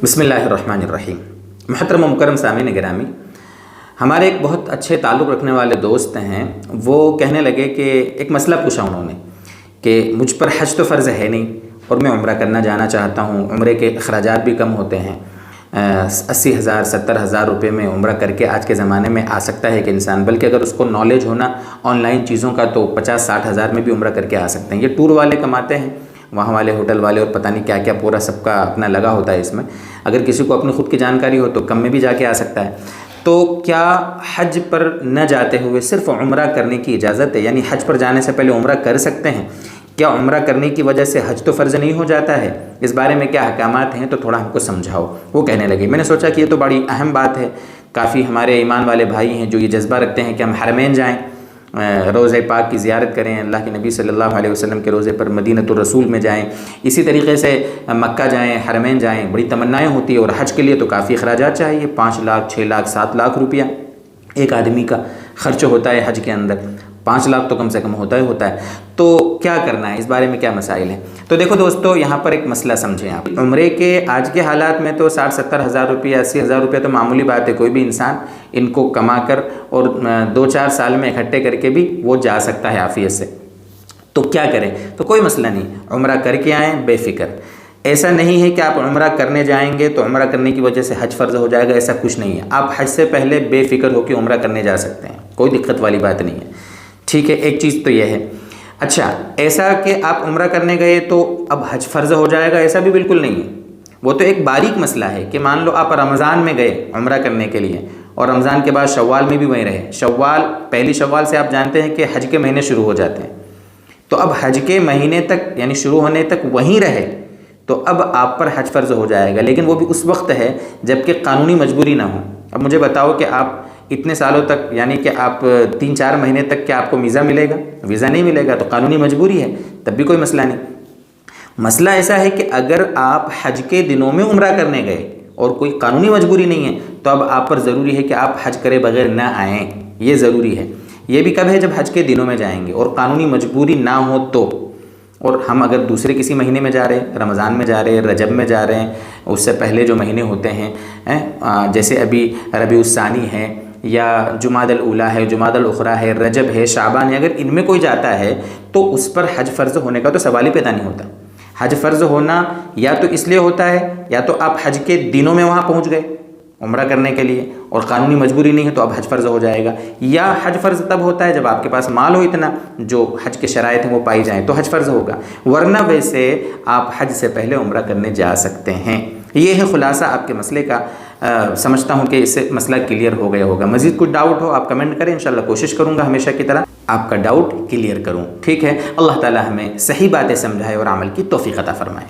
بسم اللہ الرحمن الرحیم۔ محترم و مکرم سامعین گرامی، ہمارے ایک بہت اچھے تعلق رکھنے والے دوست ہیں، وہ کہنے لگے کہ ایک مسئلہ پوچھا انہوں نے کہ مجھ پر حج تو فرض ہے نہیں اور میں عمرہ کرنا جانا چاہتا ہوں، عمرے کے اخراجات بھی کم ہوتے ہیں، 80,000 70,000 روپے میں عمرہ کر کے آج کے زمانے میں آ سکتا ہے کہ انسان، بلکہ اگر اس کو نالج ہونا آن لائن چیزوں کا تو 50-60 ہزار میں بھی عمرہ کر کے آ سکتے ہیں۔ یہ ٹور والے کماتے ہیں، وہاں والے ہوٹل والے اور پتہ نہیں کیا کیا پورا سب کا اپنا لگا ہوتا ہے اس میں۔ اگر کسی کو اپنی خود کی جانکاری ہو تو کم میں بھی جا کے آ سکتا ہے۔ تو کیا حج پر نہ جاتے ہوئے صرف عمرہ کرنے کی اجازت ہے؟ یعنی حج پر جانے سے پہلے عمرہ کر سکتے ہیں؟ کیا عمرہ کرنے کی وجہ سے حج تو فرض نہیں ہو جاتا ہے؟ اس بارے میں کیا احکامات ہیں تو تھوڑا ہم کو سمجھاؤ۔ وہ کہنے لگے، میں نے سوچا کہ یہ تو بڑی اہم بات ہے، کافی ہمارے ایمان والے بھائی ہیں جو یہ جذبہ رکھتے ہیں کہ ہم حرمین جائیں، روضہ پاک کی زیارت کریں، اللہ کے نبی صلی اللہ علیہ وسلم کے روضے پر مدینۃ الرسول میں جائیں، اسی طریقے سے مکہ جائیں، حرمین جائیں، بڑی تمنائیں ہوتی ہے، اور حج کے لیے تو کافی اخراجات چاہیے، 5 لاکھ 6 لاکھ 7 لاکھ روپیہ ایک آدمی کا خرچ ہوتا ہے حج کے اندر، 5 لاکھ تو کم سے کم ہوتا ہے۔ تو کیا کرنا ہے، اس بارے میں کیا مسائل ہیں؟ تو دیکھو دوستو، یہاں پر ایک مسئلہ سمجھیں آپ۔ عمرے کے آج کے حالات میں تو 60-70 ہزار روپیہ 80,000 روپیہ تو معمولی بات ہے، کوئی بھی انسان ان کو کما کر اور 2-4 سال میں اکٹھے کر کے بھی وہ جا سکتا ہے عافیت سے۔ تو کیا کریں؟ تو کوئی مسئلہ نہیں، عمرہ کر کے آئیں بے فکر۔ ایسا نہیں ہے کہ آپ عمرہ کرنے جائیں گے تو عمرہ کرنے کی وجہ سے حج فرض ہو جائے گا، ایسا کچھ نہیں ہے۔ آپ حج سے پہلے بے فکر ہو کے عمرہ کرنے جا سکتے ہیں، کوئی دقت والی بات نہیں ہے، ٹھیک ہے؟ ایک چیز تو یہ ہے۔ اچھا، ایسا کہ آپ عمرہ کرنے گئے تو اب حج فرض ہو جائے گا، ایسا بھی بالکل نہیں ہے۔ وہ تو ایک باریک مسئلہ ہے کہ مان لو آپ رمضان میں گئے عمرہ کرنے کے لیے اور رمضان کے بعد شوال میں بھی وہیں رہے، پہلی شوال سے آپ جانتے ہیں کہ حج کے مہینے شروع ہو جاتے ہیں، تو اب حج کے مہینے تک یعنی شروع ہونے تک وہیں رہے تو اب آپ پر حج فرض ہو جائے گا، لیکن وہ بھی اس وقت ہے جب کہ قانونی مجبوری نہ ہو۔ اب مجھے بتاؤ کہ آپ اتنے سالوں تک یعنی کہ آپ 3-4 مہینے تک کیا آپ کو ویزا ملے گا؟ ویزا نہیں ملے گا، تو قانونی مجبوری ہے، تب بھی کوئی مسئلہ نہیں۔ مسئلہ ایسا ہے کہ اگر آپ حج کے دنوں میں عمرہ کرنے گئے اور کوئی قانونی مجبوری نہیں ہے تو اب آپ پر ضروری ہے کہ آپ حج کرے بغیر نہ آئیں، یہ ضروری ہے۔ یہ بھی کب ہے؟ جب حج کے دنوں میں جائیں گے اور قانونی مجبوری نہ ہو تو۔ اور ہم اگر دوسرے کسی مہینے میں جا رہے ہیں، رمضان میں جا رہے ہیں، رجب میں جا رہے ہیں، اس سے پہلے جو مہینے ہوتے ہیں جیسے ابھی ربیع الثانی ہے یا جمادی الاولیٰ ہے، جمادی الاخریٰ ہے، رجب ہے، شعبان ہے، اگر ان میں کوئی جاتا ہے تو اس پر حج فرض ہونے کا تو سوال ہی پیدا نہیں ہوتا۔ حج فرض ہونا یا تو اس لیے ہوتا ہے یا تو آپ حج کے دنوں میں وہاں پہنچ گئے عمرہ کرنے کے لیے اور قانونی مجبوری نہیں ہے تو اب حج فرض ہو جائے گا، یا حج فرض تب ہوتا ہے جب آپ کے پاس مال ہو اتنا جو حج کے شرائط ہیں وہ پائی جائیں تو حج فرض ہوگا، ورنہ ویسے آپ حج سے پہلے عمرہ کرنے جا سکتے ہیں۔ یہ ہے خلاصہ آپ کے مسئلے کا۔ سمجھتا ہوں کہ اس سے مسئلہ کلیئر ہو گیا ہوگا۔ مزید کچھ ڈاؤٹ ہو آپ کمنٹ کریں، انشاءاللہ کوشش کروں گا ہمیشہ کی طرح آپ کا ڈاؤٹ کلیئر کروں، ٹھیک ہے؟ اللہ تعالی ہمیں صحیح باتیں سمجھائے اور عمل کی توفیق عطا فرمائے۔